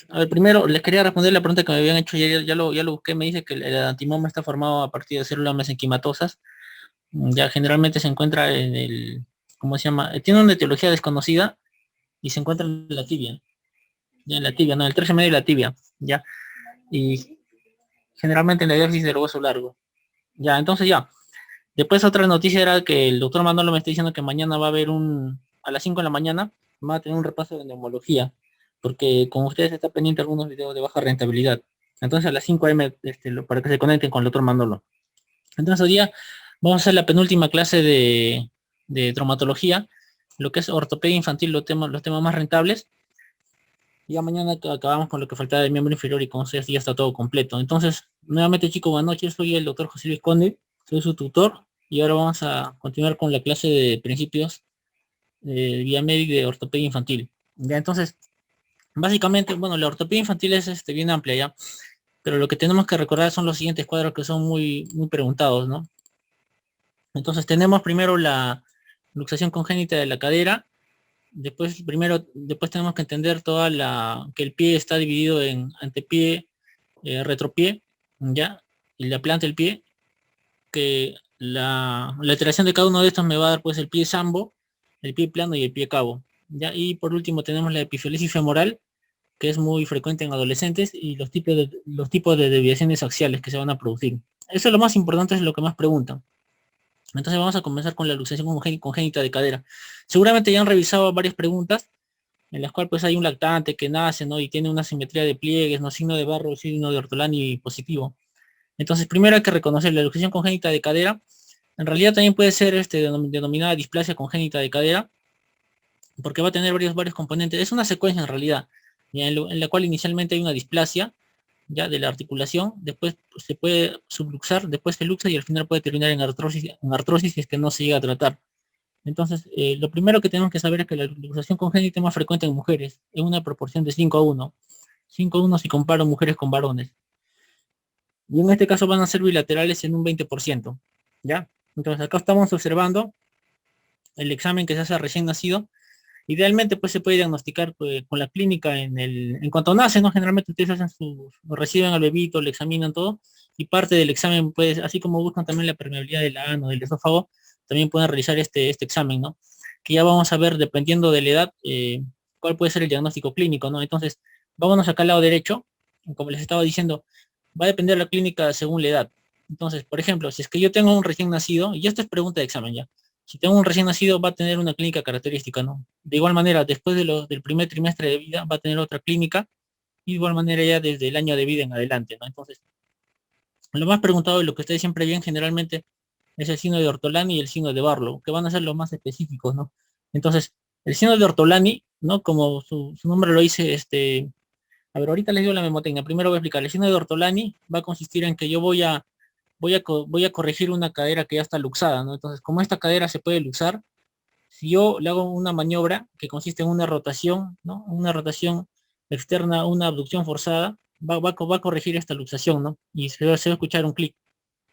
A ver, primero les quería responder la pregunta que me habían hecho, ya lo busqué, me dice que el antimoma está formado a partir de células mesenquimatosas, ya generalmente se encuentra en el, ¿cómo se llama? Tiene una etiología desconocida y se encuentra en la tibia, ya en la tibia, no, el tercio medio de la tibia, ya, y generalmente en la diáfisis del hueso largo, ya, entonces ya. Después otra noticia era que el doctor Manolo me está diciendo que mañana va a haber a las 5 de la mañana, va a tener un repaso de neumología, porque con ustedes está pendiente algunos videos de baja rentabilidad. Entonces a las 5 AM, para que se conecten con el doctor Manolo. Entonces hoy día vamos a hacer la penúltima clase de traumatología, lo que es ortopedia infantil, los temas más rentables. Ya mañana acabamos con lo que faltaba del miembro inferior y con eso ya está todo completo. Entonces, nuevamente chicos, buenas noches, soy el doctor José Luis Conde, soy su tutor y ahora vamos a continuar con la clase de principios de vía médica de ortopedia infantil. Ya, entonces, básicamente, bueno, la ortopedia infantil es bien amplia ya, pero lo que tenemos que recordar son los siguientes cuadros que son muy, muy preguntados, ¿no? Entonces, tenemos primero la luxación congénita de la cadera. Después tenemos que entender que el pie está dividido en antepié, retropié, ¿ya? Y la planta del pie, que la alteración de cada uno de estos me va a dar pues el pie sambo, el pie plano y el pie cabo, ¿ya? Y por último tenemos la epifelesis femoral, que es muy frecuente en adolescentes, y los tipos de desviaciones axiales que se van a producir. Eso es lo más importante, es lo que más preguntan. Entonces vamos a comenzar con la luxación congénita de cadera. Seguramente ya han revisado varias preguntas en las cuales pues hay un lactante que nace, ¿no? Y tiene una simetría de pliegues, ¿no? Signo de Barrow, signo de Ortolani positivo. Entonces, primero hay que reconocer la luxación congénita de cadera. En realidad también puede ser denominada displasia congénita de cadera, porque va a tener varios componentes. Es una secuencia en realidad, ya en la cual inicialmente hay una displasia, ya de la articulación, después pues, se puede subluxar, después se luxa y al final puede terminar en artrosis si es que no se llega a tratar. Entonces, lo primero que tenemos que saber es que la luxación congénita es más frecuente en mujeres, en una proporción de 5:1. 5:1 si comparo mujeres con varones. Y en este caso van a ser bilaterales en un 20%. ¿Ya? Entonces acá estamos observando el examen que se hace a recién nacido. Idealmente pues se puede diagnosticar pues, con la clínica en cuanto nace, ¿no? Generalmente ustedes reciben al bebito, le examinan todo, y parte del examen, pues, así como buscan también la permeabilidad del ano, del esófago, también pueden realizar este examen, ¿no? Que ya vamos a ver, dependiendo de la edad, cuál puede ser el diagnóstico clínico, ¿no? Entonces, vámonos acá al lado derecho, como les estaba diciendo, va a depender de la clínica según la edad. Entonces, por ejemplo, si es que yo tengo un recién nacido, y esto es pregunta de examen ya, si tengo un recién nacido va a tener una clínica característica, ¿no? De igual manera, después del primer trimestre de vida va a tener otra clínica, y de igual manera ya desde el año de vida en adelante, ¿no? Entonces, lo más preguntado y lo que ustedes siempre ven generalmente es el signo de Ortolani y el signo de Barlow, que van a ser los más específicos, ¿no? Entonces, el signo de Ortolani, ¿no? Como su nombre lo dice, a ver, ahorita les digo la memotecnia, primero voy a explicar, el signo de Ortolani va a consistir en que yo voy a corregir una cadera que ya está luxada, ¿no? Entonces, como esta cadera se puede luxar, si yo le hago una maniobra que consiste en una rotación, ¿no? Una rotación externa, una abducción forzada, va a corregir esta luxación, ¿no? Y se va a escuchar un clic.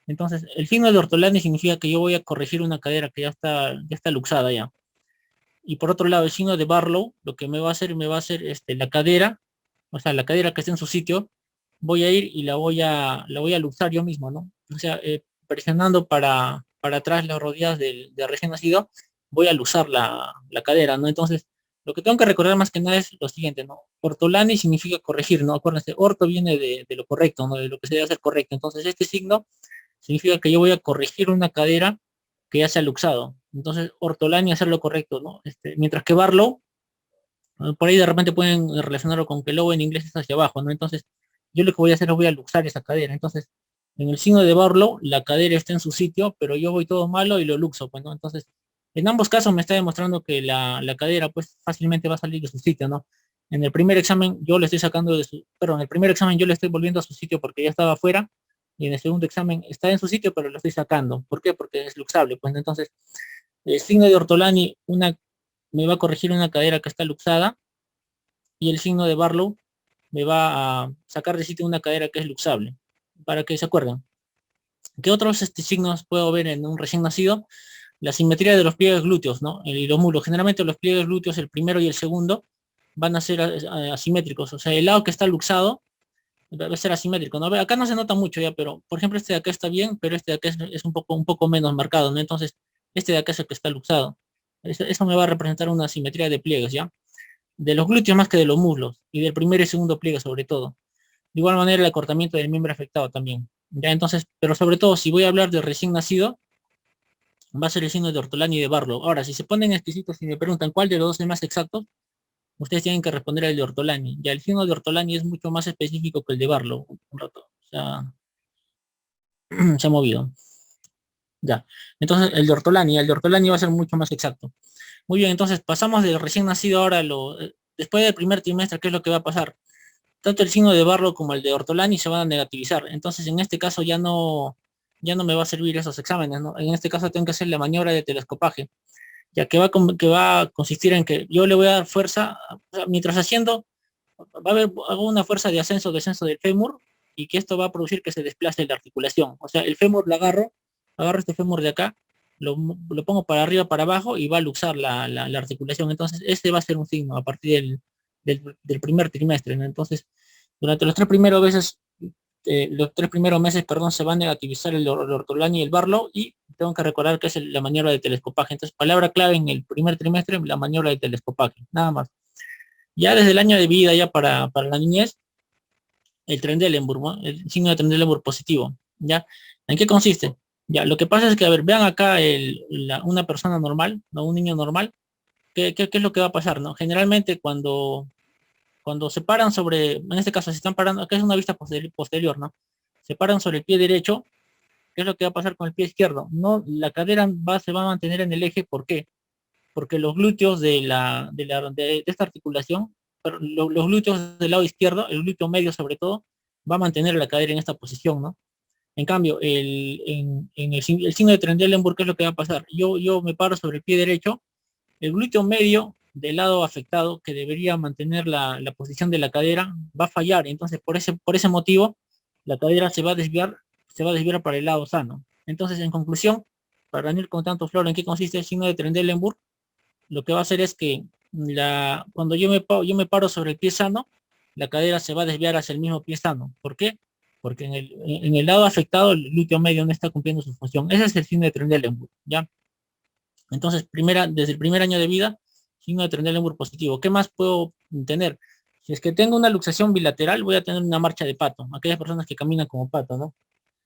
Entonces, el signo de Ortolani significa que yo voy a corregir una cadera que ya está luxada ya. Y por otro lado, el signo de Barlow, lo que me va a hacer la cadera, o sea, la cadera que está en su sitio, voy a ir y la voy a luxar yo mismo, ¿no? O sea, presionando para atrás las rodillas del recién nacido, voy a luxar la cadera, ¿no? Entonces, lo que tengo que recordar más que nada es lo siguiente, ¿no? Ortolani significa corregir, ¿no? Acuérdense, orto viene de lo correcto, ¿no? De lo que se debe hacer correcto. Entonces, este signo significa que yo voy a corregir una cadera que ya se ha luxado. Entonces, ortolani hacer lo correcto, ¿no? Mientras que Barlow, por ahí de repente pueden relacionarlo con que low en inglés es hacia abajo, ¿no? Entonces, yo lo que voy a hacer es voy a luxar esa cadera. Entonces, en el signo de Barlow, la cadera está en su sitio, pero yo voy todo malo y lo luxo, pues, ¿no? Entonces, en ambos casos me está demostrando que la cadera, pues, fácilmente va a salir de su sitio, ¿no? En el primer examen yo le estoy sacando perdón, en el primer examen yo le estoy volviendo a su sitio porque ya estaba afuera, y en el segundo examen está en su sitio, pero lo estoy sacando. ¿Por qué? Porque es luxable, pues, ¿no? Entonces, el signo de Ortolani, me va a corregir una cadera que está luxada, y el signo de Barlow me va a sacar de sitio una cadera que es luxable, para que se acuerden. ¿Qué otros signos puedo ver en un recién nacido? La simetría de los pliegues glúteos, ¿no? Y los mulos. Generalmente los pliegues glúteos, el primero y el segundo, van a ser asimétricos. O sea, el lado que está luxado va a ser asimétrico, ¿no? Acá no se nota mucho ya, pero por ejemplo este de acá está bien, pero este de acá es un poco menos marcado, ¿no? Entonces, este de acá es el que está luxado. Eso me va a representar una asimetría de pliegues, ¿ya? De los glúteos más que de los muslos, y del primer y segundo pliegue sobre todo. De igual manera el acortamiento del miembro afectado también. Ya entonces, pero sobre todo, si voy a hablar de recién nacido, va a ser el signo de Ortolani y de Barlow. Ahora, si se ponen exquisitos y me preguntan cuál de los dos es más exacto, ustedes tienen que responder el de Ortolani. Ya el signo de Ortolani es mucho más específico que el de Barlow. Un rato. O sea, se ha movido. Ya. Entonces, el de Ortolani va a ser mucho más exacto. Muy bien, entonces pasamos del recién nacido ahora a después del primer trimestre, ¿qué es lo que va a pasar? Tanto el signo de Barlow como el de Ortolani se van a negativizar. Entonces, en este caso ya no me va a servir esos exámenes, ¿no? En este caso tengo que hacer la maniobra de telescopaje, ya que va a consistir en que yo le voy a dar fuerza, o sea, mientras haciendo, va a haber una fuerza de ascenso o descenso del fémur, y que esto va a producir que se desplace la articulación. O sea, el fémur lo agarro este fémur de acá, lo pongo para arriba, para abajo, y va a luxar la articulación. Entonces, este va a ser un signo a partir del primer trimestre, ¿no? Entonces, durante los tres primeros meses, perdón, se va a negativizar el Ortolani y el Barlow, y tengo que recordar que es la maniobra de telescopaje. Entonces, palabra clave en el primer trimestre, la maniobra de telescopaje, nada más. Ya desde el año de vida, ya para la niñez, el Trendelenburg, ¿no? El signo de Trendelenburg positivo, ¿ya? ¿En qué consiste? Ya, lo que pasa es que, a ver, vean acá una persona normal, ¿no? Un niño normal, ¿qué es lo que va a pasar, no? Generalmente cuando se paran en este caso se están parando, acá es una vista posterior, ¿no? Se paran sobre el pie derecho, ¿qué es lo que va a pasar con el pie izquierdo? No, la cadera se va a mantener en el eje. ¿Por qué? Porque los glúteos de esta articulación, pero los glúteos del lado izquierdo, el glúteo medio sobre todo, va a mantener la cadera en esta posición, ¿no? En cambio, el signo de Trendelenburg, ¿qué es lo que va a pasar? Yo me paro sobre el pie derecho, el glúteo medio del lado afectado, que debería mantener la posición de la cadera, va a fallar. Entonces, por ese motivo, la cadera se va a desviar para el lado sano. Entonces, en conclusión, para no ir con tanto flor, ¿en qué consiste el signo de Trendelenburg? Lo que va a hacer es que cuando yo me paro sobre el pie sano, la cadera se va a desviar hacia el mismo pie sano. ¿Por qué? Porque en el lado afectado el glúteo medio no está cumpliendo su función. Ese es el signo de Trendelenburg, ¿ya? Entonces, desde el primer año de vida, signo de Trendelenburg positivo. ¿Qué más puedo tener? Si es que tengo una luxación bilateral, voy a tener una marcha de pato. Aquellas personas que caminan como pato, ¿no?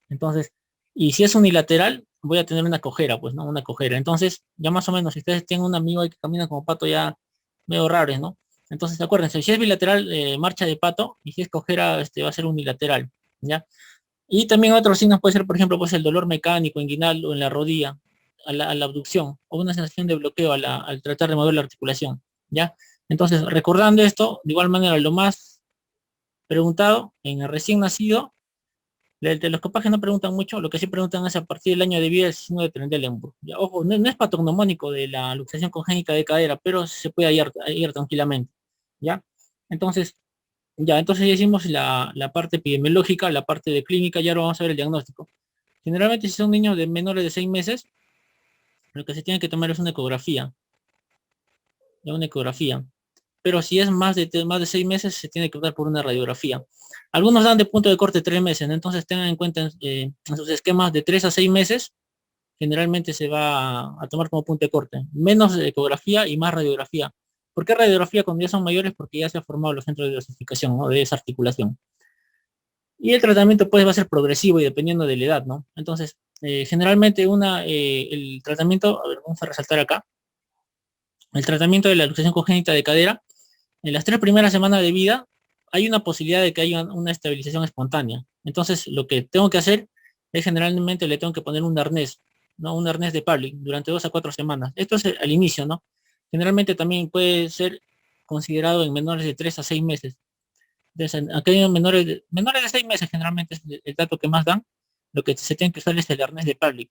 Entonces, y si es unilateral, voy a tener una cojera, pues, ¿no? Una cojera. Entonces, ya más o menos, si ustedes tienen un amigo ahí que camina como pato, ya medio raro, ¿no? Entonces, acuérdense, si es bilateral, marcha de pato, y si es cojera, va a ser unilateral, ¿ya? Y también otros signos puede ser, por ejemplo, pues el dolor mecánico, inguinal o en la rodilla, a la abducción, o una sensación de bloqueo al tratar de mover la articulación, ¿ya? Entonces, recordando esto, de igual manera, lo más preguntado en el recién nacido, de los copajes no preguntan mucho, lo que sí preguntan es a partir del año de vida el signo de Trendelenburg. Ya, ojo, no es patognomónico de la luxación congénita de cadera, pero se puede hallar tranquilamente, ¿ya? Entonces, entonces ya hicimos la parte epidemiológica, la parte de clínica, y ahora vamos a ver el diagnóstico. Generalmente, si son niños de menores de 6 meses, lo que se tiene que tomar es una ecografía, ya una ecografía. Pero si es más de 6 meses, se tiene que optar por una radiografía. Algunos dan de punto de corte 3 meses, ¿no? Entonces tengan en cuenta en sus esquemas de 3 a 6 meses, generalmente se va a tomar como punto de corte. Menos ecografía y más radiografía. ¿Por qué radiografía cuando ya son mayores? Porque ya se han formado los centros de dosificación, ¿no? De esa articulación. Y el tratamiento pues va a ser progresivo y dependiendo de la edad, ¿no? Entonces, generalmente el tratamiento, a ver, vamos a resaltar acá, el tratamiento de la luxación congénita de cadera, en las 3 primeras semanas de vida, hay una posibilidad de que haya una estabilización espontánea. Entonces, lo que tengo que hacer es generalmente le tengo que poner un arnés, ¿no? Un arnés de Pavlik durante 2 a 4 semanas. Esto es al inicio, ¿no? Generalmente también puede ser considerado en menores de 3 a 6 meses. Entonces, aquellos menores de 6 meses generalmente es el dato que más dan. Lo que se tiene que usar es el arnés de Pavlik.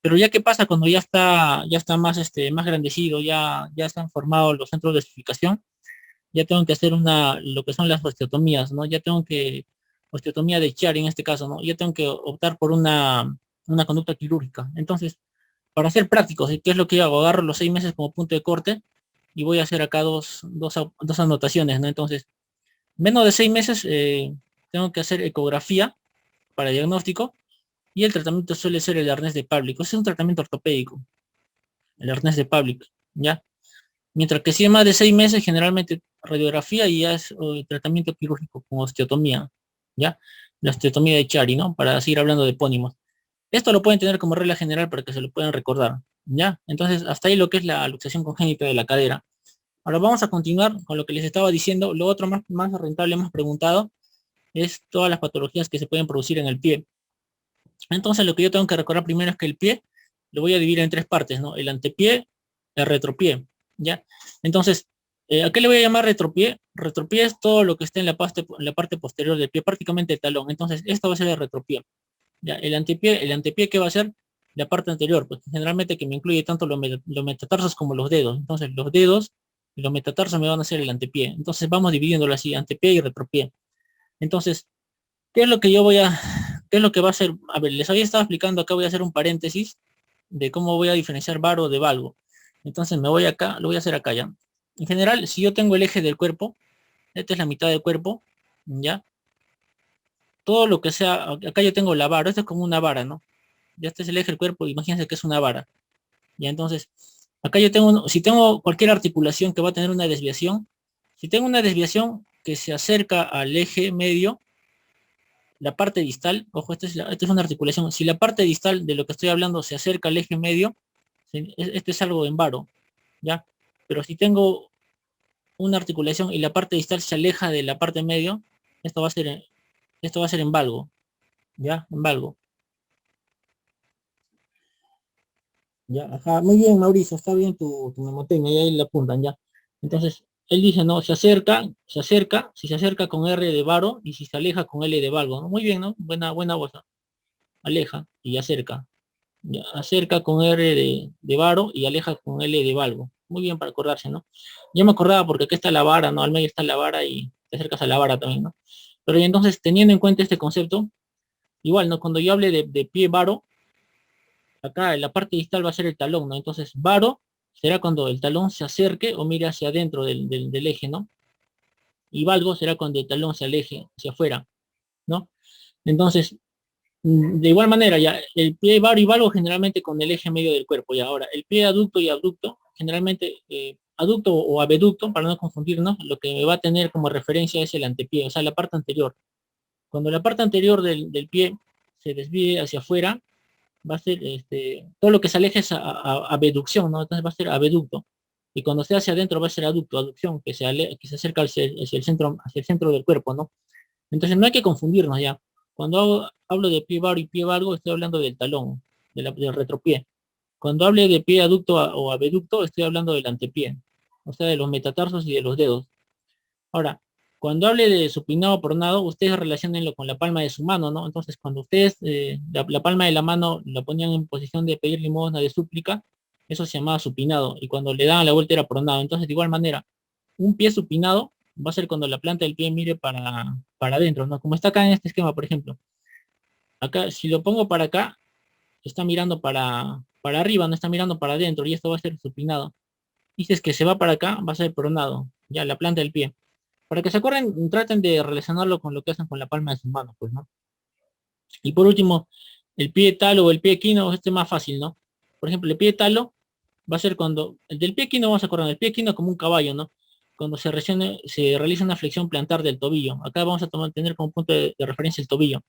Pero ya qué pasa cuando ya está más grandecido, ya están formados los centros de dosificación, ya tengo que hacer lo que son las osteotomías, ¿no? Osteotomía de Chiari en este caso, ¿no? Ya tengo que optar por una conducta quirúrgica. Entonces, para ser prácticos, ¿qué es lo que yo hago? Agarro los 6 meses como punto de corte, y voy a hacer acá dos anotaciones, ¿no? Entonces, menos de 6 meses tengo que hacer ecografía para diagnóstico y el tratamiento suele ser el arnés de Pavlik. Ese es un tratamiento ortopédico, el arnés de Pavlik, ¿ya? Mientras que si es más de 6 meses, generalmente radiografía y ya es tratamiento quirúrgico con osteotomía, ¿ya? La osteotomía de Chari, ¿no? Para seguir hablando de epónimos. Esto lo pueden tener como regla general para que se lo puedan recordar, ¿ya? Entonces, hasta ahí lo que es la luxación congénita de la cadera. Ahora vamos a continuar con lo que les estaba diciendo. Lo otro más rentable, más preguntado, es todas las patologías que se pueden producir en el pie. Entonces, lo que yo tengo que recordar primero es que el pie lo voy a dividir en tres partes, ¿no? El antepié, el retropié, ¿ya? Entonces, ¿a qué le voy a llamar retropié? Retropié es todo lo que está en la parte posterior del pie, prácticamente el talón. Entonces, esto va a ser el retropié. ¿Ya? El antepié, ¿qué va a ser? La parte anterior, pues generalmente que me incluye tanto los metatarsos como los dedos. Entonces, los dedos y los metatarsos me van a hacer el antepié. Entonces, vamos dividiéndolo así, antepié y retropié. Entonces, ¿qué es lo que yo voy a, qué es lo que va a hacer? A ver, les había estado explicando acá, voy a hacer un paréntesis de cómo voy a diferenciar varo de valgo. Entonces me voy acá, lo voy a hacer acá ya. En general, si yo tengo el eje del cuerpo, esta es la mitad del cuerpo, ¿ya? Todo lo que sea, acá yo tengo la vara, esto es como una vara, ¿no? Ya este es el eje del cuerpo, imagínense que es una vara. Ya entonces, acá yo tengo, si tengo cualquier articulación que va a tener una desviación, si tengo una desviación que se acerca al eje medio, la parte distal, ojo, esta es una articulación, si la parte distal de lo que estoy hablando se acerca al eje medio, este es algo en varo, ¿ya? Pero si tengo una articulación y la parte distal se aleja de la parte medio, esto va a ser, esto va a ser en valgo, ¿ya? En valgo. Ya, ajá, muy bien, Mauricio, está bien tu memotecnia, y ahí la apuntan, ya. Entonces, él dice, no, si se acerca con R de varo y si se aleja con L de valgo, ¿no? Muy bien, ¿no? Buena voz, ¿no? Aleja y acerca. Ya, acerca con R de varo y aleja con L de valgo. Muy bien para acordarse, ¿no? Yo me acordaba porque aquí está la vara, ¿no? Al medio está la vara y te acercas a la vara también, ¿no? Pero y entonces, teniendo en cuenta este concepto, igual, ¿no? Cuando yo hable de pie varo, acá en la parte distal va a ser el talón, ¿no? Entonces, varo será cuando el talón se acerque o mire hacia adentro del eje, ¿no? Y valgo será cuando el talón se aleje hacia afuera, ¿no? Entonces, de igual manera, ya, el pie varo y valgo generalmente con el eje medio del cuerpo, y ahora, el pie aducto y abducto, generalmente, aducto o abducto, para no confundirnos, lo que me va a tener como referencia es el antepié, o sea, la parte anterior. Cuando la parte anterior del pie se desvíe hacia afuera, va a ser todo lo que se aleje es abducción, ¿no? Entonces va a ser abducto. Y cuando se hacia adentro va a ser aducto, aducción, que se acerca hacia el centro del cuerpo, ¿no? Entonces no hay que confundirnos ya. Cuando hablo de pie varo y pie valgo, estoy hablando del talón, del retropié. Cuando hable de pie aducto o abducto, estoy hablando del antepié, o sea, de los metatarsos y de los dedos. Ahora, cuando hable de supinado pronado, ustedes relacionenlo con la palma de su mano, ¿no? Entonces, cuando ustedes la palma de la mano la ponían en posición de pedir limosna, de súplica, eso se llamaba supinado. Y cuando le daban la vuelta era pronado. Entonces, de igual manera, un pie supinado va a ser cuando la planta del pie mire para adentro, ¿no? Como está acá en este esquema, por ejemplo. Acá, si lo pongo para acá, está mirando para arriba, no está mirando para adentro, y esto va a ser supinado. Y si es que se va para acá, va a ser pronado, ya la planta del pie. Para que se acuerden, traten de relacionarlo con lo que hacen con la palma de sus manos, pues, ¿no? Y por último, el pie talo o el pie equino, este es más fácil, ¿no? Por ejemplo, el pie talo va a ser cuando, el del pie equino vamos a acordar, el pie equino como un caballo, ¿no? Cuando se realiza una flexión plantar del tobillo. Acá vamos a tener como punto de referencia el tobillo.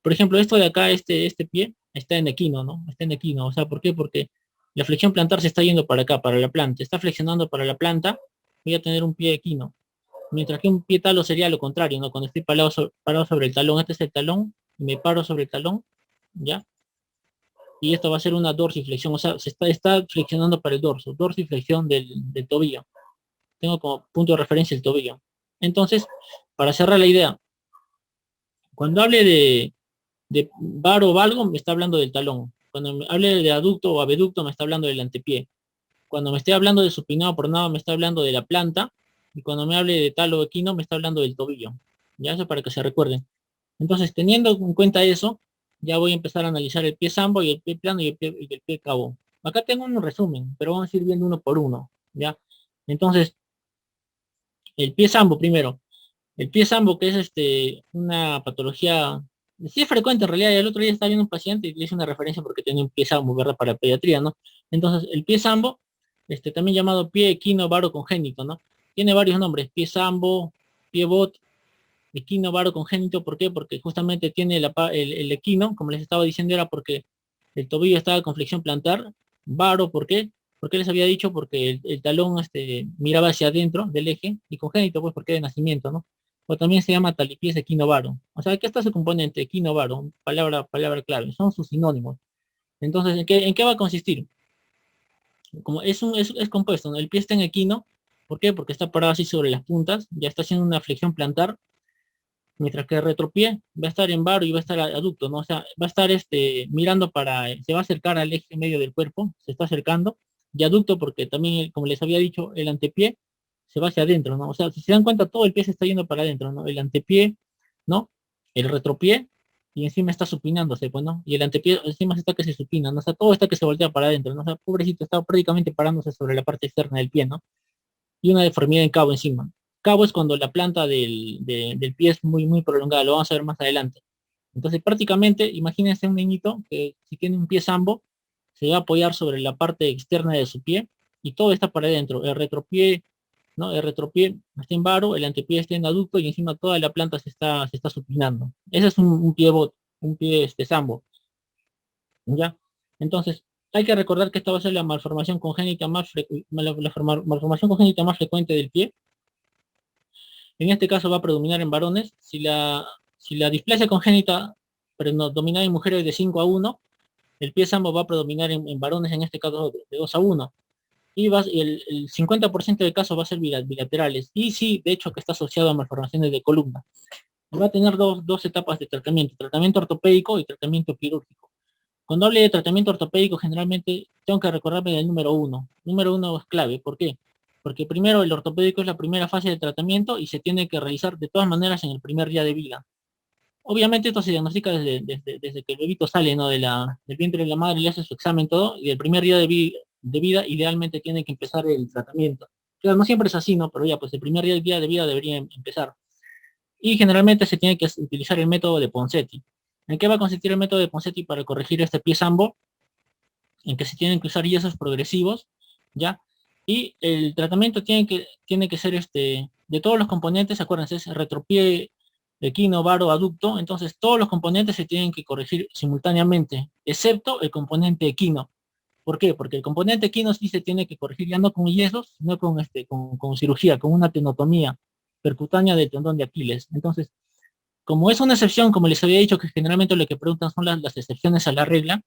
Por ejemplo, esto de acá, este pie, está en equino, ¿no? Está en equino. O sea, ¿por qué? Porque la flexión plantar se está yendo para acá, para la planta. Está flexionando para la planta, voy a tener un pie equino. Mientras que un pie talo sería lo contrario, ¿no? Cuando estoy parado sobre el talón, este es el talón, y me paro sobre el talón, ¿ya? Y esto va a ser una dorsiflexión, o sea, está flexionando para el dorso, dorsiflexión del tobillo. Tengo como punto de referencia el tobillo. Entonces, para cerrar la idea, cuando hable de varo o valgo, me está hablando del talón. Cuando me hable de aducto o abducto, me está hablando del antepié. Cuando me esté hablando de supinado pronado, me está hablando de la planta. Y cuando me hable de talo o equino, me está hablando del tobillo. Ya eso para que se recuerden. Entonces, teniendo en cuenta eso, ya voy a empezar a analizar el pie sambo y el pie plano y el pie cabo. Acá tengo un resumen, pero vamos a ir viendo uno por uno, ¿ya? Entonces, el pie sambo primero. El pie sambo, que es una patología, sí es frecuente en realidad. El otro día estaba viendo un paciente y le hice una referencia porque tenía un pie sambo, ¿verdad? Para pediatría, ¿no? Entonces, el pie sambo, también llamado pie equino varo congénito, ¿no? Tiene varios nombres, pie sambo, pie bot, equino varo congénito. ¿Por qué? Porque justamente tiene el equino, como les estaba diciendo, era porque el tobillo estaba con flexión plantar. Varo, ¿por qué? Porque les había dicho, porque el talón miraba hacia adentro del eje, y congénito, pues porque es de nacimiento, ¿no? O también se llama talipies equinovaro. O sea, aquí está su componente, equinovaro, palabra clave, son sus sinónimos. Entonces, ¿en qué va a consistir? Como es compuesto, ¿no? El pie está en equino. ¿Por qué? Porque está parado así sobre las puntas, ya está haciendo una flexión plantar, mientras que el retropié va a estar en varo y va a estar aducto, ¿no? O sea, va a estar mirando se va a acercar al eje medio del cuerpo, se está acercando, y aducto porque también, como les había dicho, el antepié se va hacia adentro, ¿no? O sea, si se dan cuenta, todo el pie se está yendo para adentro, ¿no? El antepié, ¿no? El retropié, y encima está supinándose, pues, ¿no? Y el antepié encima está que se supina, ¿no? O sea, todo está que se voltea para adentro, ¿no? O sea, pobrecito, está prácticamente parándose sobre la parte externa del pie, ¿no? Y una deformidad en cabo encima. Cabo es cuando la planta del pie es muy, muy prolongada, lo vamos a ver más adelante. Entonces, prácticamente, imagínense un niñito que si tiene un pie sambo, se va a apoyar sobre la parte externa de su pie y todo está para adentro. El retropié, ¿no? El retropié está en varo, el antepié está en aducto y encima toda la planta se está supinando. Ese es un pie bot, un pie sambo, ¿ya? Entonces, hay que recordar que esta va a ser la malformación congénita malformación congénita más frecuente del pie. En este caso va a predominar en varones. Si la displasia congénita predomina en mujeres de 5-1, el pie sambo va a predominar en varones, en este caso de 2-1. Y el 50% de casos va a ser bilaterales. Y sí, de hecho, que está asociado a malformaciones de columna. Va a tener dos etapas de tratamiento ortopédico y tratamiento quirúrgico. Cuando hable de tratamiento ortopédico, generalmente tengo que recordarme del número uno. Número uno es clave. ¿Por qué? Porque primero el ortopédico es la primera fase de tratamiento y se tiene que realizar de todas maneras en el primer día de vida. Obviamente esto se diagnostica desde que el bebito sale, ¿no? Del vientre de la madre, le hace su examen todo, y el primer día de vida idealmente tiene que empezar el tratamiento. Claro, no siempre es así, ¿no? Pero ya, pues el primer día de vida debería empezar. Y generalmente se tiene que utilizar el método de Ponseti. ¿En qué va a consistir el método de Ponseti para corregir este pie sambo? En que se tienen que usar yesos progresivos, ¿ya? Y el tratamiento tiene que ser de todos los componentes. Acuérdense, es retropié, equino, varo, aducto. Entonces todos los componentes se tienen que corregir simultáneamente, excepto el componente equino. ¿Por qué? Porque el componente equino sí se tiene que corregir ya no con yesos, sino con cirugía, con una tenotomía percutánea del tendón de Aquiles. Entonces, como es una excepción, como les había dicho, que generalmente lo que preguntan son las excepciones a la regla,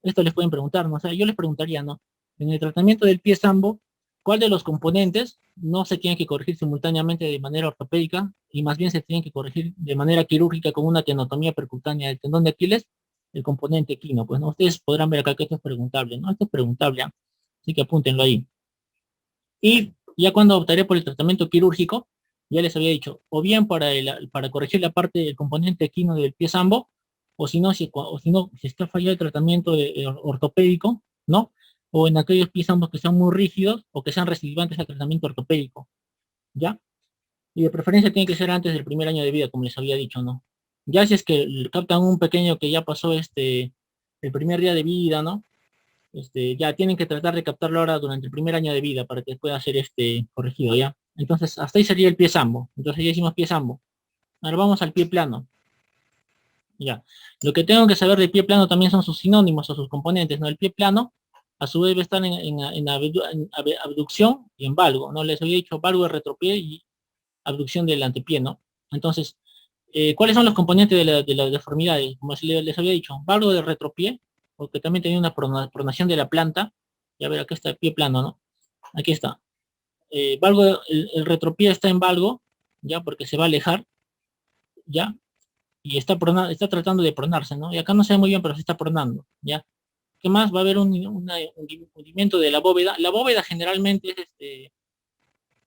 esto les pueden preguntar, ¿no? O sea, yo les preguntaría, ¿no? En el tratamiento del pie sambo, ¿cuál de los componentes no se tiene que corregir simultáneamente de manera ortopédica y más bien se tienen que corregir de manera quirúrgica con una tenotomía percutánea del tendón de Aquiles? El componente equino, pues, ¿no? Ustedes podrán ver acá que esto es preguntable, ¿no? Esto es preguntable, ¿ah? Así que apúntenlo ahí. Y ya cuando optaré por el tratamiento quirúrgico, ya les había dicho, o bien para corregir la parte del componente equino del pie sambo, o si no, si está fallado el tratamiento ortopédico, ¿no? O en aquellos pies ambos que sean muy rígidos o que sean recidivantes al tratamiento ortopédico, ¿ya? Y de preferencia tiene que ser antes del primer año de vida, como les había dicho, ¿no? Ya si es que captan un pequeño que ya pasó el primer día de vida, ¿no? Ya tienen que tratar de captarlo ahora durante el primer año de vida para que pueda ser corregido, ¿ya? Entonces, hasta ahí sería el pie sambo. Entonces ya hicimos pie sambo. Ahora vamos al pie plano. Ya. Lo que tengo que saber del pie plano también son sus sinónimos o sus componentes, ¿no? El pie plano, a su vez, va a estar en abducción y en valgo, ¿no? Les había dicho valgo de retropié y abducción del antepié, ¿no? Entonces, ¿cuáles son los componentes de las deformidades? Como les había dicho, valgo de retropié, porque también tenía una pronación de la planta. Ya ver, acá está el pie plano, ¿no? Aquí está. Valgo, el retropié está en valgo, ya, porque se va a alejar, ya, y está tratando de pronarse, ¿no? Y acá no se ve muy bien, pero se está pronando, ¿ya? ¿Qué más? Va a haber un hundimiento de la bóveda. La bóveda generalmente es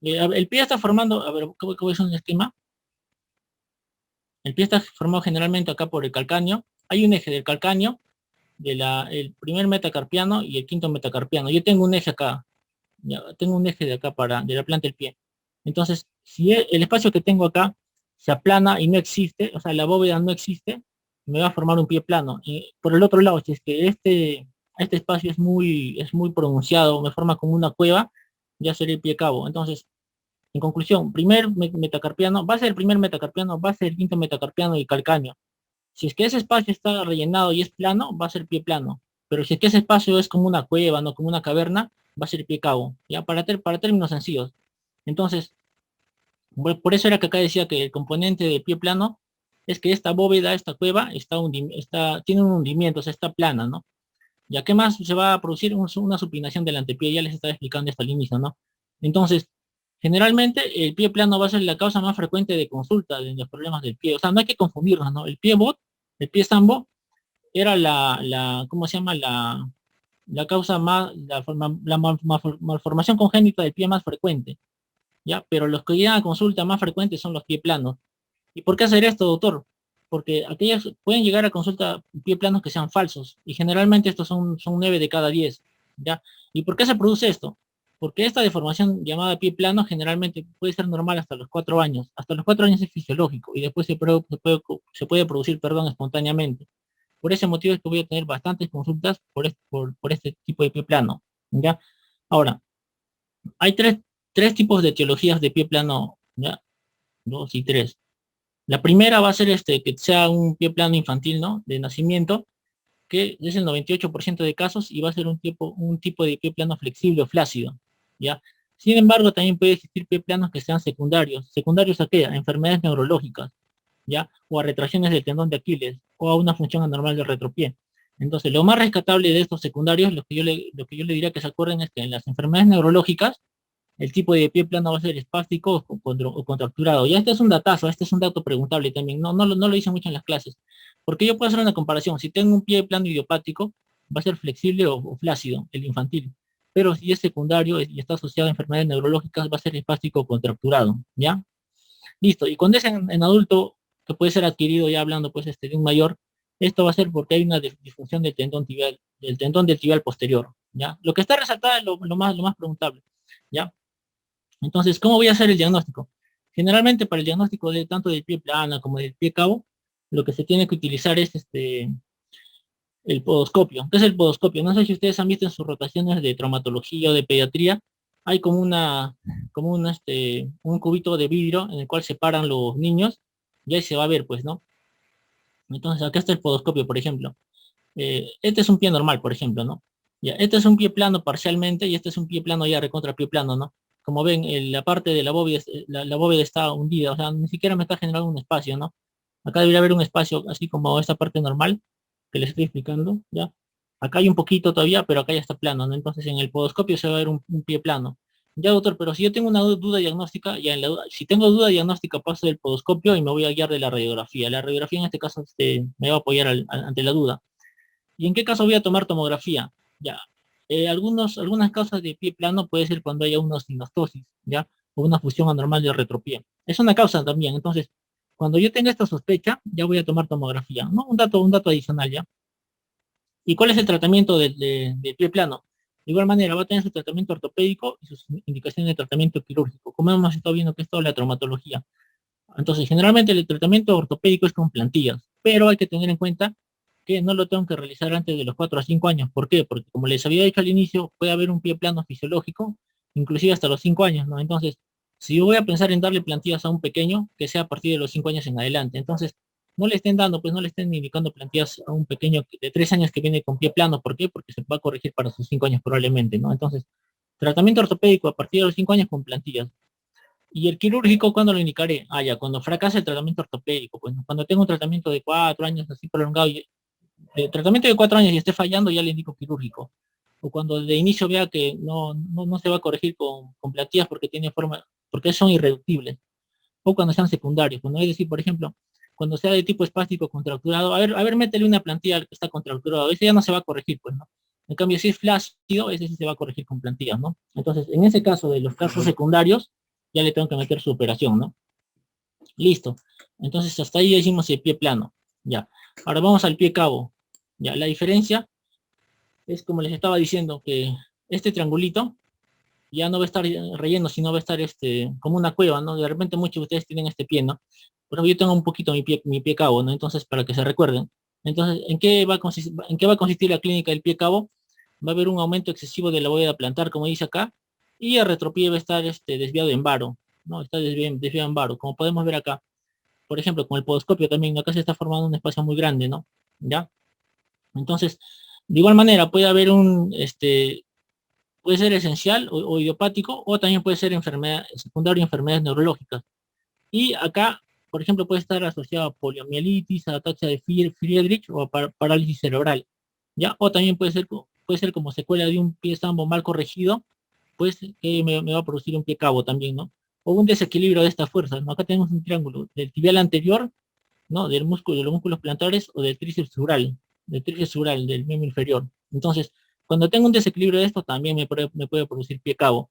el pie está formando, a ver, ¿cómo es un esquema? El pie está formado generalmente acá por el calcáneo. Hay un eje del calcáneo, el primer metacarpiano y el quinto metacarpiano. Yo tengo un eje acá, Ya, tengo un eje de acá de la planta del pie. Entonces, si el espacio que tengo acá se aplana y no existe, o sea, la bóveda no existe, me va a formar un pie plano. Y por el otro lado, si es que este espacio es muy pronunciado, me forma como una cueva, ya sería el pie cabo. Entonces, en conclusión, metacarpiano, va a ser el primer metacarpiano, va a ser el quinto metacarpiano y calcáneo. Si es que ese espacio está rellenado y es plano, va a ser pie plano. Pero si es que ese espacio es como una cueva, no como una caverna, va a ser pie cabo. Ya para términos sencillos. Entonces, por eso era que acá decía que el componente de pie plano es que esta bóveda, esta cueva, tiene un hundimiento, o sea, está plana, ¿no? Ya que más se va a producir una supinación del antepié, ya les estaba explicando esto al inicio, ¿no? Entonces, generalmente el pie plano va a ser la causa más frecuente de consulta de los problemas del pie. O sea, no hay que confundirnos, ¿no? El pie bot, el pie sambo, era ¿cómo se llama? La causa más, malformación congénita del pie más frecuente, ¿ya? Pero los que llegan a consulta más frecuentes son los pie planos. ¿Y por qué hacer esto, doctor? Porque aquellas pueden llegar a consulta pie planos que sean falsos, y generalmente estos son 9 de cada 10, ¿ya? ¿Y por qué se produce esto? Porque esta deformación llamada pie plano generalmente puede ser normal hasta los 4 años. Hasta los 4 años es fisiológico y después se puede producir, perdón, espontáneamente. Por ese motivo es que voy a tener bastantes consultas por este tipo de pie plano, ¿ya? Ahora, hay tres tipos de etiologías de pie plano, ¿ya? Dos y tres. La primera va a ser que sea un pie plano infantil, ¿no? De nacimiento, que es el 98% de casos y va a ser un tipo de pie plano flexible o flácido, ¿ya? Sin embargo, también puede existir pie planos que sean secundarios. ¿Secundarios a qué? A enfermedades neurológicas, ¿ya? O a retracciones del tendón de Aquiles, o a una función anormal del retropié. Entonces, lo más rescatable de estos secundarios, lo que yo le diría que se acuerden es que en las enfermedades neurológicas, el tipo de pie plano va a ser espástico o contracturado. Y este es un datazo, este es un dato preguntable también. No lo hice mucho en las clases. Porque yo puedo hacer una comparación. Si tengo un pie plano idiopático, va a ser flexible o flácido, el infantil. Pero si es secundario y está asociado a enfermedades neurológicas, va a ser espástico o contracturado. ¿Ya? Listo. Y cuando es en adulto, que puede ser adquirido ya hablando pues de un mayor, esto va a ser porque hay una disfunción del tendón del tibial posterior. ¿Ya? Lo que está resaltado es lo más preguntable. ¿Ya? Entonces, ¿cómo voy a hacer el diagnóstico? Generalmente para el diagnóstico de tanto del pie plano como del pie cabo, lo que se tiene que utilizar es el podoscopio. ¿Qué es el podoscopio? No sé si ustedes han visto en sus rotaciones de traumatología o de pediatría, hay un cubito de vidrio en el cual se paran los niños y ahí se va a ver, pues, ¿no? Entonces, acá está el podoscopio, por ejemplo. Este es un pie normal, por ejemplo, ¿no? Ya, este es un pie plano parcialmente y este es un pie plano ya recontra pie plano, ¿no? Como ven, la parte de la bóveda, la bóveda está hundida, o sea, ni siquiera me está generando un espacio, ¿no? Acá debería haber un espacio así como esta parte normal que les estoy explicando, ¿ya? Acá hay un poquito todavía, pero acá ya está plano, ¿no? Entonces en el podoscopio se va a ver un pie plano. Ya, doctor, pero si yo tengo una duda diagnóstica, si tengo duda diagnóstica paso del podoscopio y me voy a guiar de la radiografía. La radiografía en este caso me va a apoyar ante la duda. ¿Y en qué caso voy a tomar tomografía? Ya, algunas causas de pie plano puede ser cuando haya una sinostosis, ¿ya? O una fusión anormal del retropié. Es una causa también. Entonces, cuando yo tenga esta sospecha, ya voy a tomar tomografía, ¿no? Un dato adicional, ¿ya? ¿Y cuál es el tratamiento del pie plano? De igual manera, va a tener su tratamiento ortopédico y sus indicaciones de tratamiento quirúrgico, como hemos estado viendo que es toda la traumatología. Entonces, generalmente el tratamiento ortopédico es con plantillas, pero hay que tener en cuenta que no lo tengo que realizar antes de los 4 a 5 años. ¿Por qué? Porque como les había dicho al inicio, puede haber un pie plano fisiológico, inclusive hasta los 5 años, ¿no? Entonces, si yo voy a pensar en darle plantillas a un pequeño, que sea a partir de los 5 años en adelante. Entonces, no le estén dando, pues no le estén indicando plantillas a un pequeño de 3 años que viene con pie plano. ¿Por qué? Porque se va a corregir para sus 5 años probablemente, ¿no? Entonces, tratamiento ortopédico a partir de los 5 años con plantillas. ¿Y el quirúrgico cuándo lo indicaré? Ah, ya, cuando fracase el tratamiento ortopédico, pues, ¿no? Cuando tengo un tratamiento de 4 años así prolongado, de tratamiento de 4 años y esté fallando, ya le indico quirúrgico. O cuando de inicio vea que no se va a corregir con plantillas porque tiene forma, porque son irreductibles. O cuando sean secundarios. Cuando es decir, por ejemplo, cuando sea de tipo espástico contracturado, a ver, métele una plantilla que está contracturado. Ese ya no se va a corregir, pues, ¿no? En cambio, si es flácido, ese sí se va a corregir con plantillas, ¿no? Entonces, en ese caso de los casos secundarios, ya le tengo que meter su operación, ¿no? Listo. Entonces, hasta ahí ya hicimos el pie plano. Ya. Ahora vamos al pie cabo. Ya, la diferencia es como les estaba diciendo que este triangulito ya no va a estar relleno, sino va a estar como una cueva, ¿no? De repente muchos de ustedes tienen este pie, ¿no? Por ejemplo, yo tengo un poquito mi pie cabo, ¿no? Entonces, para que se recuerden. Entonces, en qué va a consistir la clínica del pie cabo? Va a haber un aumento excesivo de la bóveda plantar, como dice acá, y el retropié va a estar desviado en varo, ¿no? Está desviado en varo, como podemos ver acá. Por ejemplo, con el podoscopio también, acá se está formando un espacio muy grande, ¿no? ¿Ya? Entonces, de igual manera, puede haber puede ser esencial o idiopático, o también puede ser enfermedad secundaria, enfermedades neurológicas. Y acá, por ejemplo, puede estar asociado a poliomielitis, a ataxia de Friedrich o a parálisis cerebral, ¿ya? O también puede ser como secuela de un pie sambo mal corregido, pues que me va a producir un pie cabo también, ¿no? O un desequilibrio de estas fuerzas, ¿no? Acá tenemos un triángulo del tibial anterior, ¿no? Del músculo, de los músculos plantares o del tríceps sural, del miembro inferior. Entonces, cuando tengo un desequilibrio de esto, también me puede producir pie cabo.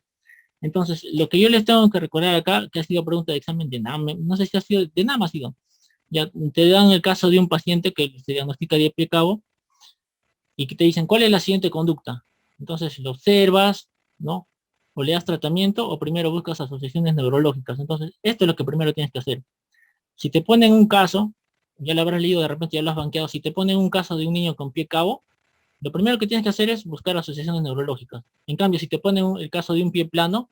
Entonces, lo que yo les tengo que recordar acá, que ha sido pregunta de examen de NAM, no sé si ha sido de NAM, ha sido. Ya te dan el caso de un paciente que se diagnostica de pie cabo y que te dicen, ¿cuál es la siguiente conducta? Entonces, lo observas, ¿no? O le das tratamiento o primero buscas asociaciones neurológicas. Entonces, esto es lo que primero tienes que hacer. Si te ponen un caso, ya lo habrás leído, de repente ya lo has banqueado, si te ponen un caso de un niño con pie cabo, lo primero que tienes que hacer es buscar asociaciones neurológicas. En cambio, si te ponen el caso de un pie plano,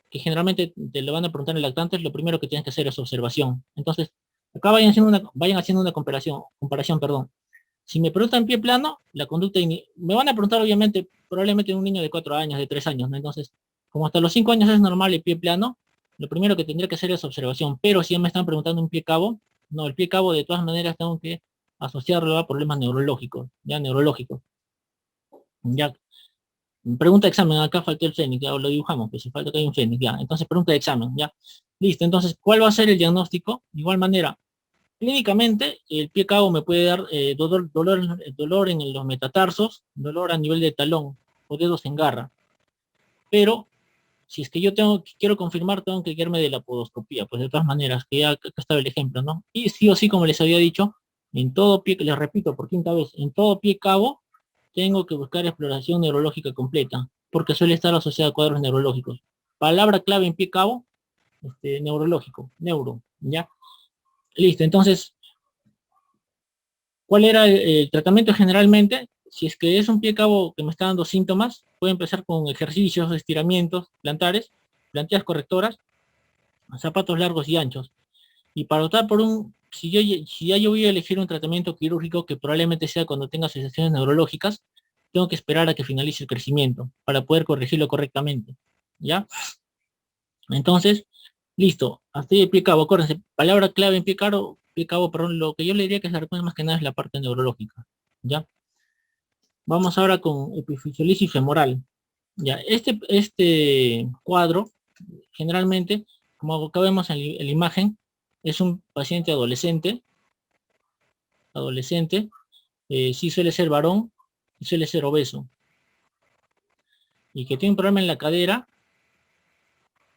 que generalmente te lo van a preguntar en lactantes, lo primero que tienes que hacer es observación. Entonces, acá vayan haciendo una comparación, perdón. Si me preguntan pie plano, la conducta, me van a preguntar obviamente, probablemente un niño de 4 años, de 3 años, ¿no? Entonces, como hasta los 5 años es normal el pie plano, lo primero que tendría que hacer es observación. Pero si ya me están preguntando un pie cabo, no, el pie cabo de todas maneras tengo que asociarlo a problemas neurológicos, ya neurológicos. Ya, pregunta de examen, acá faltó el fénix, ya lo dibujamos, que si falta que hay un fénix, ya. Entonces, pregunta de examen, ya. Listo, entonces, ¿cuál va a ser el diagnóstico? De igual manera, clínicamente, el pie cabo me puede dar dolor en los metatarsos, dolor a nivel de talón o dedos en garra. Pero, si es que quiero confirmar, tengo que guiarme de la podoscopía, pues de todas maneras, que ya acá estaba el ejemplo, ¿no? Y sí o sí, como les había dicho, en todo pie, les repito por quinta vez, en todo pie cabo, tengo que buscar exploración neurológica completa, porque suele estar asociada a cuadros neurológicos. Palabra clave en pie cabo, neurológico, neuro, ¿ya? Listo, entonces, ¿cuál era el tratamiento generalmente? Si es que es un pie cabo que me está dando síntomas, puedo empezar con ejercicios, estiramientos plantares, plantillas correctoras, zapatos largos y anchos. Y para optar por si ya yo voy a elegir un tratamiento quirúrgico que probablemente sea cuando tenga sensaciones neurológicas, tengo que esperar a que finalice el crecimiento para poder corregirlo correctamente. ¿Ya? Entonces, listo. Hasta ahí el pie cabo. Acuérdense, palabra clave en pie cabo, perdón, lo que yo le diría que se recuerda más que nada es la parte neurológica. ¿Ya? Vamos ahora con epifisiolisis femoral. Ya, este cuadro, generalmente, como acá vemos en la imagen, es un paciente adolescente, sí suele ser varón y suele ser obeso, y que tiene un problema en la cadera.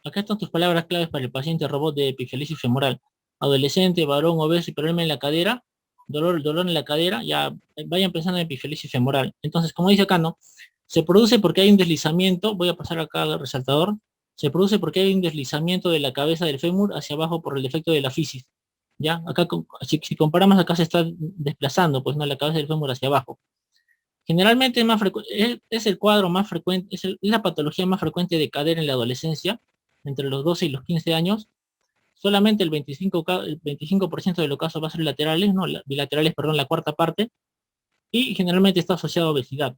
Acá están tus palabras claves para el paciente robot de epifisiolisis femoral. Adolescente, varón, obeso y problema en la cadera, dolor en la cadera, ya vayan pensando en epifisiolisis femoral. Entonces, como dice acá, ¿no? Se produce porque hay un deslizamiento, voy a pasar acá al resaltador, se produce porque hay un deslizamiento de la cabeza del fémur hacia abajo por el defecto de la fisis. ¿Ya? Acá, si comparamos, acá se está desplazando, pues no, la cabeza del fémur hacia abajo. Generalmente es el cuadro más frecuente, es la patología más frecuente de cadera en la adolescencia, entre los 12 y los 15 años. Solamente el 25% de los casos va a ser laterales, no, bilaterales, perdón, la cuarta parte, y generalmente está asociado a obesidad.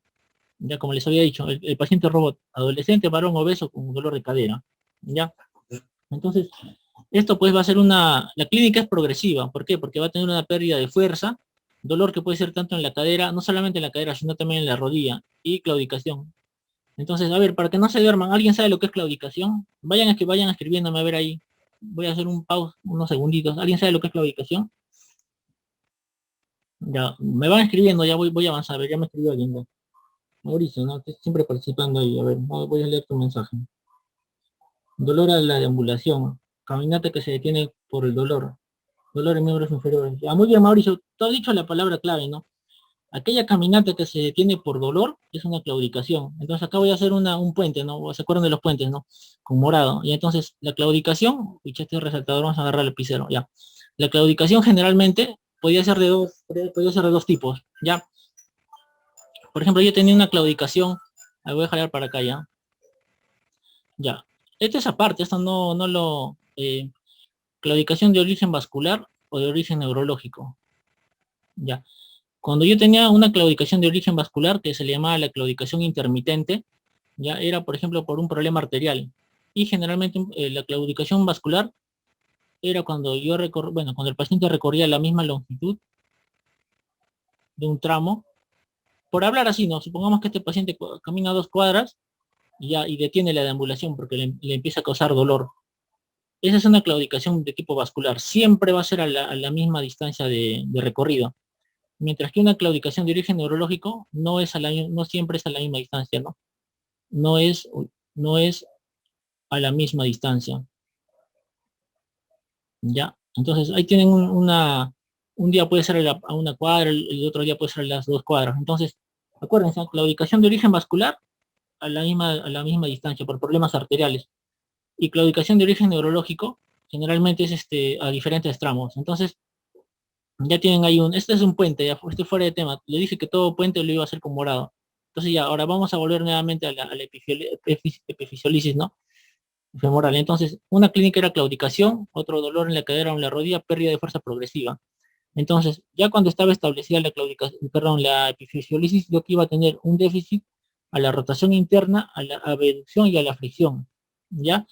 Ya como les había dicho, el paciente robot, adolescente, varón obeso con dolor de cadera. ¿Ya? Entonces, esto pues va a ser la clínica es progresiva. ¿Por qué? Porque va a tener una pérdida de fuerza, dolor que puede ser tanto en la cadera, no solamente en la cadera, sino también en la rodilla, y claudicación. Entonces, a ver, para que no se duerman, ¿alguien sabe lo que es claudicación? Vayan escribiéndome a ver ahí. Voy a hacer un pause, unos segunditos. ¿Alguien sabe lo que es claudicación? Ya, me van escribiendo, ya voy a avanzar, a ver, ya me escribió alguien. Ya. Mauricio, ¿no? Siempre participando ahí. A ver, voy a leer tu mensaje. Dolor a la deambulación. Caminata que se detiene por el dolor. Dolor en miembros inferiores. Ya, muy bien, Mauricio. Tú has dicho la palabra clave, ¿no? Aquella caminata que se detiene por dolor es una claudicación. Entonces acá voy a hacer un puente, ¿no? ¿Se acuerdan de los puentes, no? Con morado. Y entonces la claudicación, y este resaltador, vamos a agarrar el lapicero, ya. La claudicación generalmente podía ser de dos tipos, ¿ya? Por ejemplo, yo tenía una claudicación, la voy a jalar para acá, ¿ya? Ya. Esta es aparte, esto no lo... claudicación de origen vascular o de origen neurológico, ¿ya? Cuando yo tenía una claudicación de origen vascular, que se le llamaba la claudicación intermitente, ya era, por ejemplo, por un problema arterial. Y generalmente la claudicación vascular era cuando cuando el paciente recorría la misma longitud de un tramo. Por hablar así, ¿no? Supongamos que este paciente camina 2 cuadras y detiene la deambulación porque le empieza a causar dolor. Esa es una claudicación de tipo vascular. Siempre va a ser a la misma distancia de recorrido. Mientras que una claudicación de origen neurológico no siempre es a la misma distancia, ¿no? No es, no es a la misma distancia. ¿Ya? Entonces ahí tienen un día puede ser a una cuadra, el otro día puede ser a las 2 cuadras. Entonces, acuérdense, claudicación de origen vascular a la misma distancia por problemas arteriales. Y claudicación de origen neurológico generalmente es a diferentes tramos. Entonces, ya tienen ahí este es un puente, ya estoy fuera de tema. Le dije que todo puente lo iba a hacer con morado. Entonces ya, ahora vamos a volver nuevamente a la epifisiólisis, ¿no? Femoral. Entonces, una clínica era claudicación, otro dolor en la cadera o en la rodilla, pérdida de fuerza progresiva. Entonces, ya cuando estaba establecida la claudicación, perdón, la epifisiólisis, yo que iba a tener un déficit a la rotación interna, a la abducción y a la flexión, ¿ya?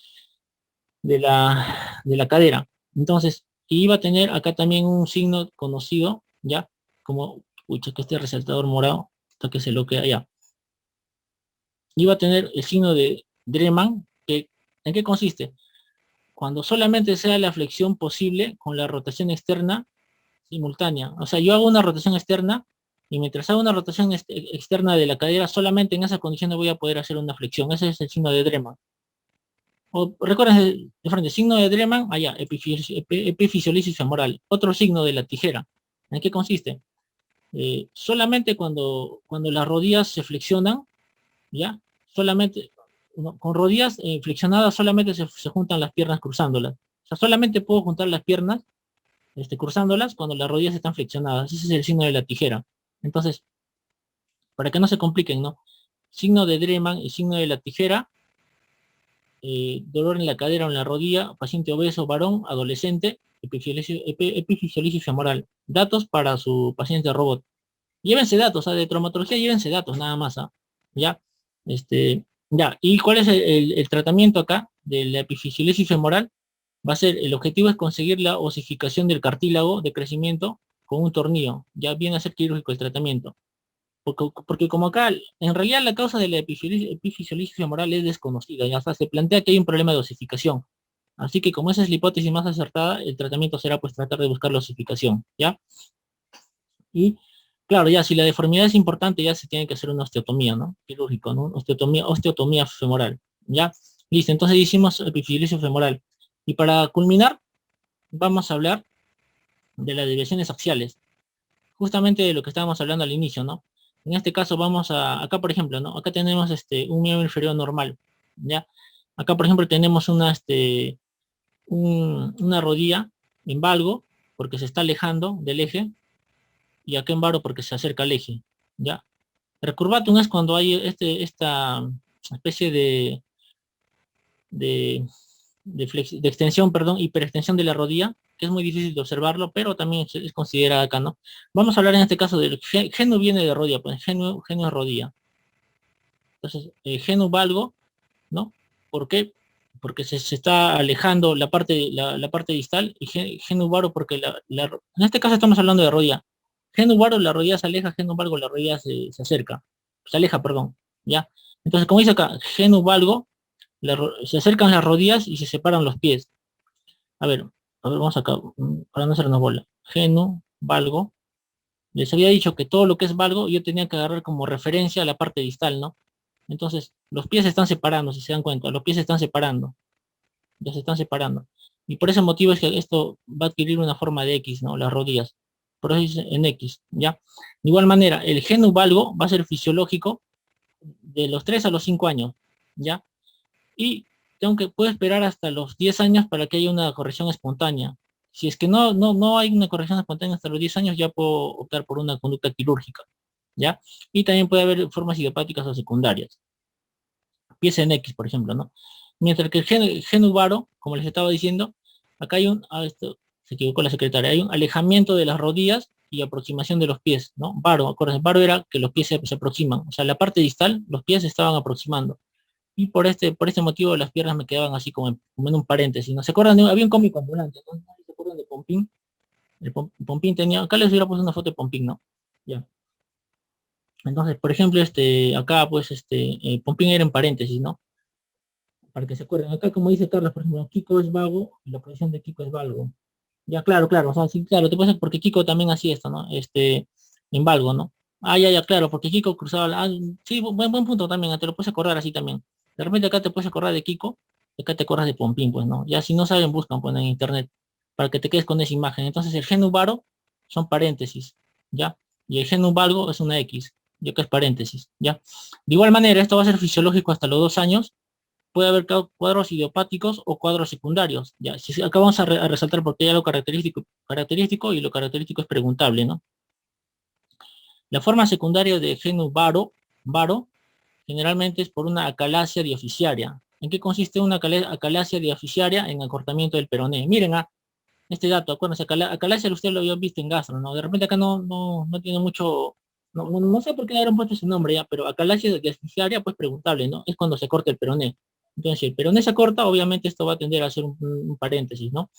De la cadera. Entonces, iba a tener acá también un signo conocido, ¿ya? Como, pucha, que este resaltador morado, hasta que se lo queda ya. Iba a tener el signo de Dreman, que ¿en qué consiste? Cuando solamente sea la flexión posible con la rotación externa simultánea. O sea, yo hago una rotación externa y mientras hago una rotación externa de la cadera, solamente en esa condición voy a poder hacer una flexión. Ese es el signo de Dreman. O recuerden de frente, signo de Dreman, allá, epifisiolisis femoral. Otro signo de la tijera. ¿En qué consiste? Solamente cuando las rodillas se flexionan, ¿ya? Solamente, con rodillas flexionadas solamente se juntan las piernas cruzándolas. O sea, solamente puedo juntar las piernas cruzándolas cuando las rodillas están flexionadas. Ese es el signo de la tijera. Entonces, para que no se compliquen, ¿no? Signo de Dreman y signo de la tijera, dolor en la cadera o en la rodilla, paciente obeso, varón, adolescente, epifisiolisis femoral. Datos para su paciente robot. Llévense datos, de traumatología llévense datos, nada más, ¿ya? Ya, ¿y cuál es el tratamiento acá de la epifisiolisis femoral? El objetivo es conseguir la osificación del cartílago de crecimiento con un tornillo. Ya viene a ser quirúrgico el tratamiento. Porque como acá, en realidad la causa de la epifisiolisis femoral es desconocida. Ya hasta se plantea que hay un problema de osificación. Así que como esa es la hipótesis más acertada, el tratamiento será pues tratar de buscar la osificación. ¿Ya? Y claro, ya si la deformidad es importante, ya se tiene que hacer una osteotomía, ¿no? Quirúrgico, ¿no? Osteotomía femoral. ¿Ya? Listo, entonces hicimos epifisiolisis femoral. Y para culminar, vamos a hablar de las desviaciones axiales, justamente de lo que estábamos hablando al inicio, ¿no? En este caso acá por ejemplo, ¿no? Acá tenemos un miembro inferior normal, ¿ya? Acá por ejemplo tenemos una rodilla en valgo, porque se está alejando del eje, y acá en varo porque se acerca al eje, ¿ya? Recurvatum es cuando hay esta especie de, de extensión, perdón, hiperextensión de la rodilla, que es muy difícil de observarlo, pero también es considerada acá, ¿no? Vamos a hablar en este caso del genu viene de rodilla, pues genu es rodilla. Entonces, genu valgo, ¿no? ¿Por qué? Porque se está alejando la parte distal y genu varo porque en este caso estamos hablando de rodilla. Genu varo la rodilla se aleja, genu valgo la rodilla se acerca, se aleja, perdón, ¿ya? Entonces, como dice acá, genu valgo se acercan las rodillas y se separan los pies. A ver, vamos acá, para no hacernos bola. Genu, valgo. Les había dicho que todo lo que es valgo yo tenía que agarrar como referencia a la parte distal, ¿no? Entonces, los pies se están separando, si se dan cuenta, los pies se están separando, ya se están separando. Y por ese motivo es que esto va a adquirir una forma de X, ¿no? Las rodillas. prótesis en X, ¿ya? De igual manera, el gen valgo va a ser fisiológico de los 3 a los 5 años, ¿ya? Y puedo esperar hasta los 10 años para que haya una corrección espontánea. Si es que no hay una corrección espontánea hasta los 10 años, ya puedo optar por una conducta quirúrgica, ¿ya? Y también puede haber formas idiopáticas o secundarias. Pies en X, por ejemplo, ¿no? Mientras que el gen uvaro, como les estaba diciendo, acá hay esto se equivocó la secretaria, hay un alejamiento de las rodillas y aproximación de los pies, ¿no? Varo, acuérdense, varo era que los pies se aproximan, o sea, la parte distal, los pies se estaban aproximando. Y por este motivo las piernas me quedaban así como en un paréntesis, ¿no? ¿Se acuerdan? Había un cómico ambulante, ¿no? ¿Se acuerdan de Pompín? Pompín tenía, acá les hubiera puesto una foto de Pompín, ¿no? Ya. Entonces, por ejemplo, acá, pues, Pompín era en paréntesis, ¿no? Para que se acuerden. Acá, como dice Carlos, por ejemplo, Kiko es vago y la posición de Kiko es valgo. Ya, claro, claro, o sea, sí, claro, te pasa porque Kiko también hacía esto, ¿no? En valgo, ¿no? Ah, ya, claro, porque Kiko cruzaba sí, buen punto también, te lo puedes acordar así también. De repente acá te puedes acordar de Kiko, acá te acuerdas de Pompín, pues, ¿no? Ya si no saben, buscan, pues, en internet, para que te quedes con esa imagen. Entonces, el gen varo son paréntesis, ¿ya? Y el gen valgo es una X, ya que es paréntesis, ¿ya? De igual manera, esto va a ser fisiológico hasta los 2 años, puede haber cuadros idiopáticos o cuadros secundarios. Ya, si acá vamos a resaltar porque hay algo característico y lo característico es preguntable, ¿no? La forma secundaria de genus varo generalmente es por una acalasia dioficiaria. ¿En qué consiste una acalasia dioficiaria? En acortamiento del peroné. Miren, este dato, acuérdense, acalasia usted lo había visto en gastro, ¿no? De repente acá no tiene mucho, no sé por qué le habrán puesto ese nombre ya, pero acalasia dioficiaria, pues preguntable, ¿no? Es cuando se corta el peroné. Entonces, si el peroné se corta, obviamente esto va a tender a ser un paréntesis, ¿no?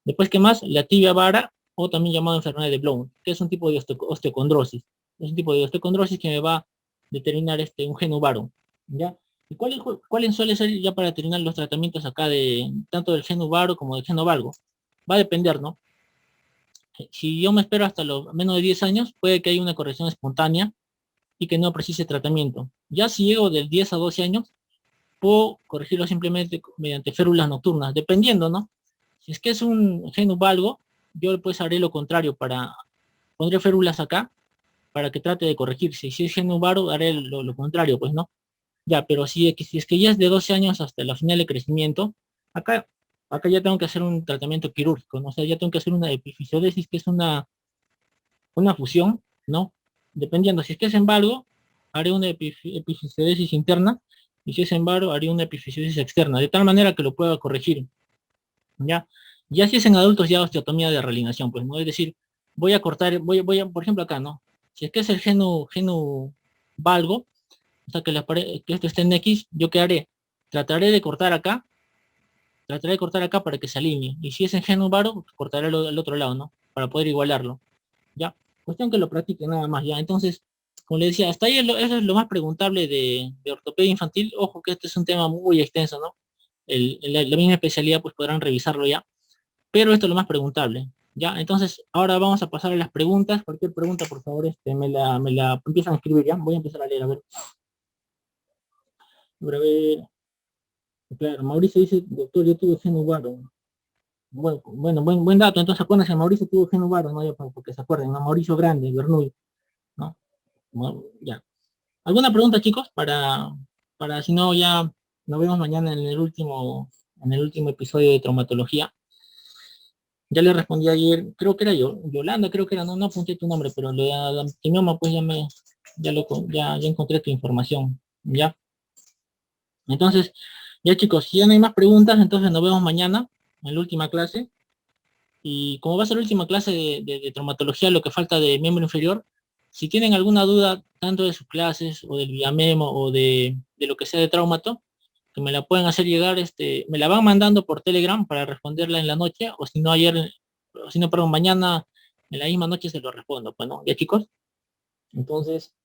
Después, ¿qué más? La tibia vara, o también llamada enfermedad de Blown, que es un tipo de osteocondrosis. Es un tipo de osteocondrosis que me va a determinar un geno varo, ¿ya? ¿Y cuáles suelen ser ya para terminar los tratamientos acá de tanto del geno varo como del geno valgo? Va a depender, ¿no? Si yo me espero hasta los menos de 10 años, puede que haya una corrección espontánea y que no precise tratamiento. Ya si llego del 10 a 12 años, puedo corregirlo simplemente mediante férulas nocturnas, dependiendo, ¿no? Si es que es un geno valgo, yo pues haré lo contrario, pondré férulas acá para que trate de corregirse. Si es geno varo, haré lo contrario, pues, ¿no? Ya, pero si es que ya es de 12 años hasta la final de crecimiento, acá, acá ya tengo que hacer un tratamiento quirúrgico, ¿no? O sea, ya tengo que hacer una epifisiodesis, que es una fusión, ¿no? Dependiendo, si es que es en valgo, haré una epifisiodesis interna, y si es en varo, haré una epifisiodesis externa, de tal manera que lo pueda corregir, ¿ya? Ya si es en adultos, ya osteotomía de realineación, pues, ¿no? Es decir, voy a cortar, por ejemplo, acá, ¿no? Si es que es el geno valgo, o sea, que esto esté en X, ¿yo qué haré? Trataré de cortar acá, trataré de cortar acá para que se alinee. Y si es en geno varo, cortaré el otro lado, ¿no? Para poder igualarlo. ¿Ya? Cuestión que lo practique nada más, ¿ya? Entonces, como le decía, hasta ahí eso es lo más preguntable de ortopedia infantil. Ojo que este es un tema muy extenso, ¿no? La misma especialidad, pues podrán revisarlo ya. Pero esto es lo más preguntable, ¿ya? Entonces, ahora vamos a pasar a las preguntas. Cualquier pregunta, por favor, me la empiezan a escribir, ¿ya? Voy a empezar a leer, a ver. A ver, claro, Mauricio dice, doctor, yo tuve geno varo. Bueno, buen dato. Entonces, acuérdense, Mauricio tuvo geno varo, ¿no? Ya, porque se acuerden, ¿no? Mauricio Grande, Bernoulli, ¿no? Bueno, ya. ¿Alguna pregunta, chicos? Para si no, ya nos vemos mañana en el último episodio de traumatología. Ya le respondí ayer, creo que era yo, Yolanda, creo que era, no apunté tu nombre, pero lo de Adamtinoma, pues ya encontré tu información, ¿ya? Entonces, ya chicos, si ya no hay más preguntas, entonces nos vemos mañana en la última clase. Y como va a ser la última clase de traumatología, lo que falta de miembro inferior, si tienen alguna duda, tanto de sus clases, o del Viamemo, o de lo que sea de traumato, que me la pueden hacer llegar, me la van mandando por Telegram para responderla en la noche, o si no ayer, o si no, perdón, mañana en la misma noche se lo respondo, pues, ¿no? ¿Ya chicos? Entonces,